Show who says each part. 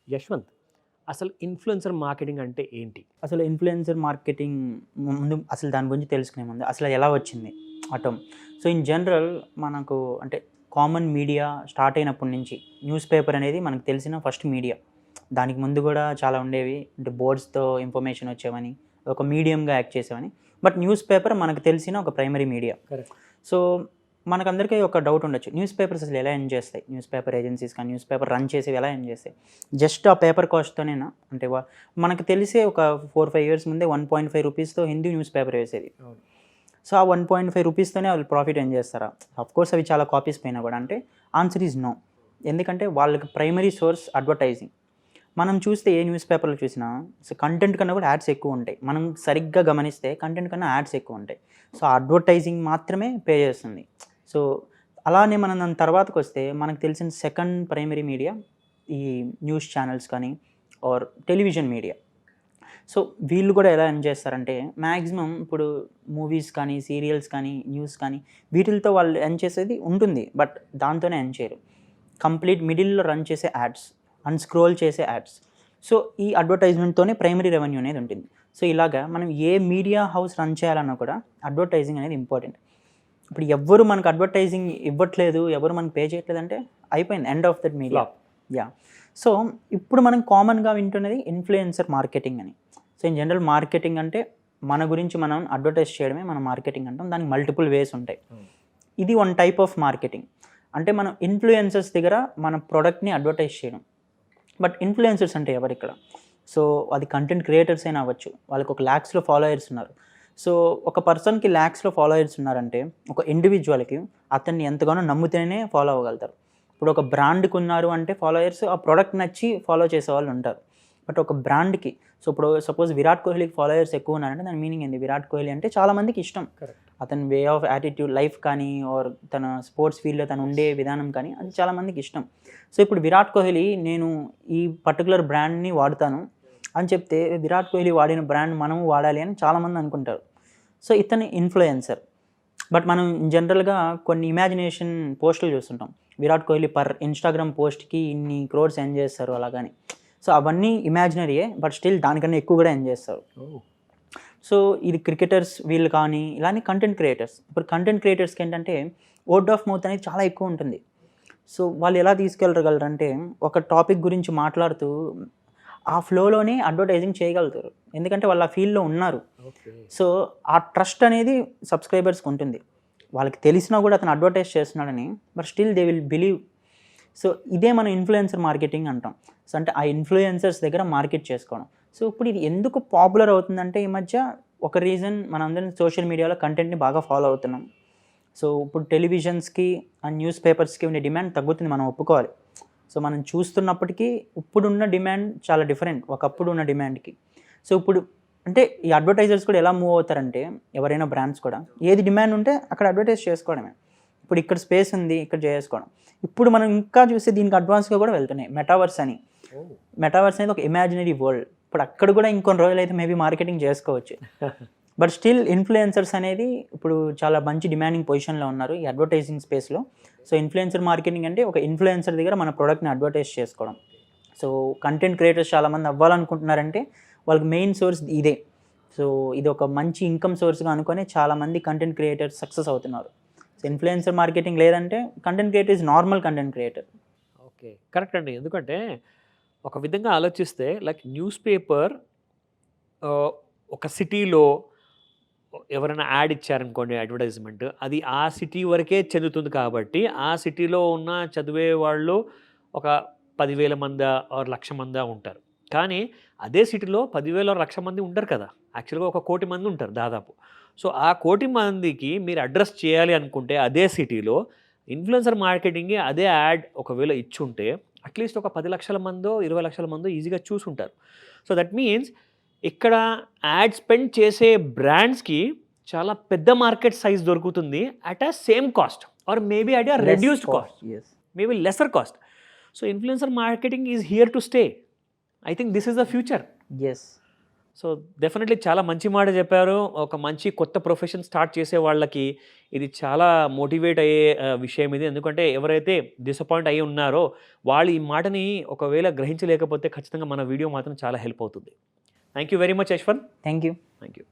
Speaker 1: యశ్వంత్, అసలు influencer marketing అంటే ఏంటి?
Speaker 2: అసలు ఇన్‌ఫ్లుయెన్సర్ మార్కెటింగ్ ముందు అసలు దాని గురించి తెలుసుకునే ముందు అసలు ఎలా వచ్చింది ఆ టర్మ్. సో, ఇన్ జనరల్ మనకు అంటే కామన్ మీడియా స్టార్ట్ అయినప్పటి నుంచి న్యూస్ పేపర్ అనేది మనకు తెలిసిన ఫస్ట్ మీడియా. దానికి ముందు కూడా చాలా ఉండేవి. అంటే బోర్డ్స్‌తో ఇన్ఫర్మేషన్ వచ్చేవని, ఒక మీడియంగా యాక్ట్ చేసేవని. బట్ న్యూస్ పేపర్ మనకు తెలిసిన ఒక ప్రైమరీ మీడియా.
Speaker 1: కరెక్ట్.
Speaker 2: సో, మనకందరికీ ఒక డౌట్ ఉండొచ్చు. న్యూస్ పేపర్స్ అసలు ఎలా ఎర్న్ చేస్తాయి? న్యూస్ పేపర్ ఏజెన్సీస్ కానీ న్యూస్ పేపర్ రన్ చేసేవి ఎలా ఎర్న్ చేస్తాయి? జస్ట్ ఆ పేపర్ కాస్ట్‌తోనేనా? అంటే మనకు తెలిసే ఒక 4, 5 ఇయర్స్ ముందే 1.5 రూపీస్‌తో హిందీ న్యూస్ పేపర్ వేసేది.
Speaker 1: అవును.
Speaker 2: సో, ఆ 1.5 రూపీస్‌తోనే వాళ్ళు ప్రాఫిట్ ఎర్న్ చేస్తారా? ఆఫ్‌కోర్స్ అవి చాలా కాపీస్ పోయినా కూడా అంటే ఆన్సర్ ఈజ్ నో. ఎందుకంటే వాళ్ళకి ప్రైమరీ సోర్స్ అడ్వర్టైజింగ్. మనం చూస్తే ఏ న్యూస్ పేపర్‌లో చూసినా కంటెంట్ కన్నా కూడా యాడ్స్ ఎక్కువ ఉంటాయి. మనం సరిగ్గా గమనిస్తే కంటెంట్ కన్నా యాడ్స్ ఎక్కువ ఉంటాయి. సో, అడ్వర్టైజింగ్ మాత్రమే పే చేస్తుంది. సో, అలానే మనం దాని తర్వాతకొస్తే మనకు తెలిసిన సెకండ్ ప్రైమరీ మీడియా ఈ న్యూస్ ఛానల్స్ కానీ ఆర్ టెలివిజన్ మీడియా. సో, వీళ్ళు కూడా ఎలా ఎర్న్ చేస్తారంటే మ్యాక్సిమం ఇప్పుడు మూవీస్ కానీ, సీరియల్స్ కానీ, న్యూస్ కానీ వీటిలతో వాళ్ళు ఎర్న్ చేసేది ఉంటుంది. బట్ దాంతోనే ఎర్న్ చేయరు. కంప్లీట్ మిడిల్‌లో రన్ చేసే యాడ్స్, స్క్రోల్ చేసే యాడ్స్. సో, ఈ అడ్వర్టైజ్మెంట్‌తోనే ప్రైమరీ రెవెన్యూ అనేది ఉంటుంది. సో, ఇలాగా మనం ఏ మీడియా హౌస్ రన్ చేయాలన్నా కూడా అడ్వర్టైజింగ్ అనేది ఇంపార్టెంట్. ఇప్పుడు ఎవ్వరు మనకు అడ్వర్టైజింగ్ ఇవ్వట్లేదు, ఎవరు మనకు పే చేయట్లేదంటే అయిపోయింది. End of that media. Yeah! So, ఇప్పుడు మనం కామన్‌గా వింటున్నది ఇన్‌ఫ్లుయెన్సర్ మార్కెటింగ్ అని. సో, ఇన్ జనరల్ మార్కెటింగ్ అంటే మన గురించి మనం అడ్వర్టైజ్ చేయడమే మనం మార్కెటింగ్ అంటాం. దానికి మల్టిపుల్ వేస్ ఉంటాయి. ఇది వన్ టైప్ ఆఫ్ మార్కెటింగ్. అంటే మనం ఇన్‌ఫ్లుయెన్సర్స్ దగ్గర మన ప్రొడక్ట్‌ని అడ్వర్టైజ్ చేయడం. బట్ ఇన్‌ఫ్లుయెన్సర్స్ అంటే ఎవరిక్కడ? సో, అది కంటెంట్ క్రియేటర్స్ అయినా అవ్వచ్చు. వాళ్ళకి ఒక లాక్స్‌లో ఫాలోయర్స్ ఉన్నారు. సో, ఒక పర్సన్‌కి లాక్స్‌లో ఫాలోయర్స్ ఉన్నారంటే ఒక ఇండివిడ్యువల్‌కి అతన్ని ఎంతగానో నమ్మితేనే ఫాలో అవ్వగలుగుతారు. ఇప్పుడు ఒక బ్రాండ్‌కి ఉన్నారు అంటే ఫాలోయర్స్ ఆ ప్రొడక్ట్ నచ్చి ఫాలో చేసేవాళ్ళు ఉంటారు. బట్ ఒక బ్రాండ్‌కి ఇప్పుడు సపోజ్ విరాట్ కోహ్లీకి ఫాలోయర్స్ ఎక్కువ ఉన్నారంటే దాని మీనింగ్ ఏంది? విరాట్ కోహ్లీ అంటే చాలామందికి ఇష్టం. అతని వే ఆఫ్ యాటిట్యూడ్ లైఫ్ కానీ ఆర్ తన స్పోర్ట్స్ ఫీల్డ్‌లో తను ఉండే విధానం కానీ అది చాలామందికి ఇష్టం. సో, ఇప్పుడు విరాట్ కోహ్లీ నేను ఈ పర్టికులర్ బ్రాండ్‌ని వాడతాను అని చెప్తే విరాట్ కోహ్లీ వాడిన బ్రాండ్ మనము వాడాలి అని చాలామంది అనుకుంటారు. సో, ఇతను ఇన్‌ఫ్లుయెన్సర్. బట్ మనం జనరల్‌గా కొన్ని ఇమాజినేషన్ పోస్టులు చూస్తుంటాం. విరాట్ కోహ్లీ పర్ ఇన్‌స్టాగ్రామ్ పోస్ట్‌కి ఇన్ని క్రోర్స్ ఎర్న్ చేస్తారు అలాగని. సో, అవన్నీ ఇమాజినరీయే. బట్ స్టిల్ దానికన్నా ఎక్కువ కూడా ఎర్న్ చేస్తారు. సో, ఇది క్రికెటర్స్ వీళ్ళు కానీ ఇలానే కంటెంట్ క్రియేటర్స్. ఇప్పుడు కంటెంట్ క్రియేటర్స్‌కి ఏంటంటే వర్డ్ ఆఫ్ మౌత్ అనేది చాలా ఎక్కువ ఉంటుంది. సో, వాళ్ళు ఎలా తీసుకెళ్ళగలరంటే ఒక టాపిక్ గురించి మాట్లాడుతూ ఆ ఫ్లోలోనే అడ్వర్టైజింగ్ చేయగలుగుతారు. ఎందుకంటే వాళ్ళు ఆ ఫీల్డ్‌లో ఉన్నారు. సో, ఆ ట్రస్ట్ అనేది సబ్స్క్రైబర్స్‌కి ఉంటుంది. వాళ్ళకి తెలిసినా కూడా అతను అడ్వర్టైజ్ చేస్తున్నాడని but still they will believe. So, ఇదే మనం ఇన్‌ఫ్లుయెన్సర్ మార్కెటింగ్ అంటాం. సో, అంటే ఆ ఇన్‌ఫ్లుయెన్సర్స్ దగ్గర మార్కెట్ చేసుకోవడం. సో, ఇప్పుడు ఇది ఎందుకు పాపులర్ అవుతుందంటే ఈ మధ్య ఒక రీజన్ మనందరం సోషల్ మీడియాలో కంటెంట్‌ని బాగా ఫాలో అవుతున్నాం. సో, ఇప్పుడు టెలివిజన్స్‌కి అండ్ న్యూస్ పేపర్స్‌కి ఉండే డిమాండ్ తగ్గుతుంది, మనం ఒప్పుకోవాలి. సో, మనం చూస్తున్నప్పటికీ ఇప్పుడున్న డిమాండ్ చాలా డిఫరెంట్ ఒకప్పుడు ఉన్న డిమాండ్‌కి. సో, ఇప్పుడు అంటే ఈ అడ్వర్టైజర్స్ కూడా ఎలా మూవ్ అవుతారంటే ఎవరైనా బ్రాండ్స్ కూడా ఏది డిమాండ్ ఉంటే అక్కడ అడ్వర్టైజ్ చేసుకోవడమే. ఇప్పుడు ఇక్కడ స్పేస్ ఉంది, ఇక్కడ చేసుకోవడం. ఇప్పుడు మనం ఇంకా చూస్తే దీనికి అడ్వాన్స్‌గా కూడా వెళ్తున్నాయి. మెటావర్స్ అని. మెటావర్స్ అనేది ఒక ఇమాజినరీ వరల్డ్. ఇప్పుడు అక్కడ కూడా ఇంకొన్ని రోజులైతే మేబీ మార్కెటింగ్ చేసుకోవచ్చు. బట్ స్టిల్ ఇన్‌ఫ్లుయెన్సర్స్ అనేది ఇప్పుడు చాలా మంచి డిమాండింగ్ పొజిషన్‌లో ఉన్నారు ఈ అడ్వర్టైజింగ్ స్పేస్‌లో. సో, ఇన్‌ఫ్లుయెన్సర్ మార్కెటింగ్ అంటే ఒక ఇన్‌ఫ్లుయెన్సర్ దగ్గర మన ప్రొడక్ట్‌ని అడ్వర్టైజ్ చేసుకోవడం. సో, కంటెంట్ క్రియేటర్స్ చాలామంది అవ్వాలనుకుంటున్నారంటే వాళ్ళకి మెయిన్ సోర్స్ ఇదే. సో, ఇది ఒక మంచి ఇన్‌కమ్ సోర్స్‌గా అనుకొని చాలామంది కంటెంట్ క్రియేటర్స్ సక్సెస్ అవుతున్నారు. సో, ఇన్‌ఫ్లుయెన్సర్ మార్కెటింగ్ లేదంటే content creator is normal content creator.
Speaker 1: Okay. Correct అండి. ఎందుకంటే ఒక విధంగా ఆలోచిస్తే లైక్ న్యూస్ పేపర్ ఒక సిటీలో ఎవరైనా యాడ్ ఇచ్చారనుకోండి అడ్వర్టైజ్మెంట్, అది ఆ సిటీ వరకే చెందుతుంది కాబట్టి ఆ సిటీలో ఉన్న చదివే వాళ్ళు ఒక 10,000 మందా ఆర్ 1,00,000 మందా ఉంటారు. కానీ అదే సిటీలో 10,000 ఆర్ 1,00,000 మంది ఉండరు కదా. యాక్చువల్గా 1,00,00,000 మంది ఉంటారు దాదాపు. సో, ఆ 1,00,00,000 మందికి మీరు అడ్రస్ చేయాలి అనుకుంటే అదే సిటీలో ఇన్‌ఫ్లుయెన్సర్ మార్కెటింగ్ అదే యాడ్ ఒకవేళ ఇచ్చుంటే అట్లీస్ట్ ఒక 10,00,000 మందో 20,00,000 మందో ఈజీగా చూసుంటారు. సో, దట్ మీన్స్ ఇక్కడ యాడ్ స్పెండ్ చేసే బ్రాండ్స్‌కి చాలా పెద్ద మార్కెట్ సైజ్ దొరుకుతుంది at a same cost or maybe at a reduced cost, maybe lesser cost. So, influencer marketing is here to stay. I think this is the future. So, definitely చాలా మంచి మాట చెప్పారు. ఒక మంచి కొత్త ప్రొఫెషన్ స్టార్ట్ చేసే వాళ్ళకి ఇది చాలా మోటివేట్ అయ్యే విషయం ఇది. ఎందుకంటే ఎవరైతే డిసప్పాయింట్ అయ్యి ఉన్నారో వాళ్ళు ఈ మాటని ఒకవేళ గ్రహించలేకపోతే ఖచ్చితంగా మన వీడియో మాత్రం చాలా హెల్ప్ అవుతుంది. Thank you very much Yashwant.
Speaker 2: Thank you.
Speaker 1: Thank you.